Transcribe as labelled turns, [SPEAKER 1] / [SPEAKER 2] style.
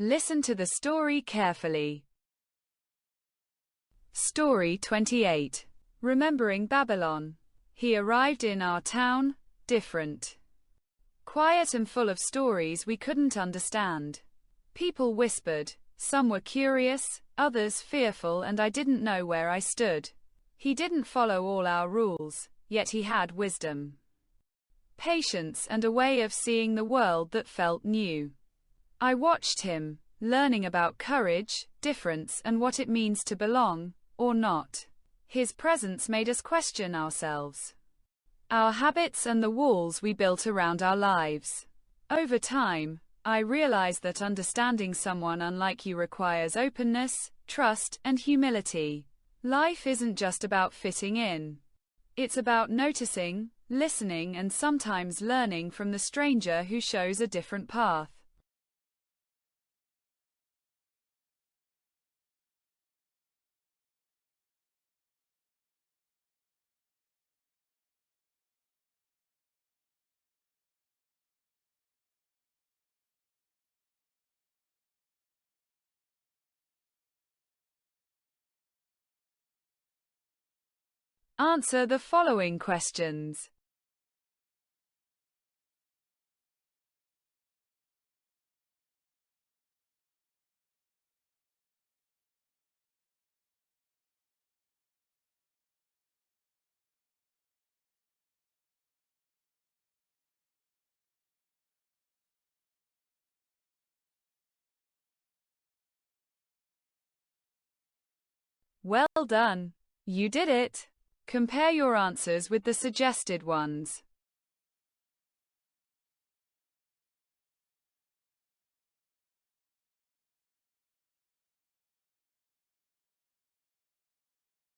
[SPEAKER 1] Listen to the story carefully. Story 28. Remembering Babylon. He arrived in our town, different. Quiet and full of stories we couldn't understand. People whispered, some were curious, others fearful, and I didn't know where I stood. He didn't follow all our rules, yet he had wisdom, patience, and a way of seeing the world that felt new. I watched him, learning about courage, difference, and what it means to belong, or not. His presence made us question ourselves, our habits, and the walls we built around our lives. Over time, I realized that understanding someone unlike you requires openness, trust, and humility. Life isn't just about fitting in. It's about noticing, listening, and sometimes learning from the stranger who shows a different path. Answer the following questions. Well done! You did it! Compare your answers with the suggested ones.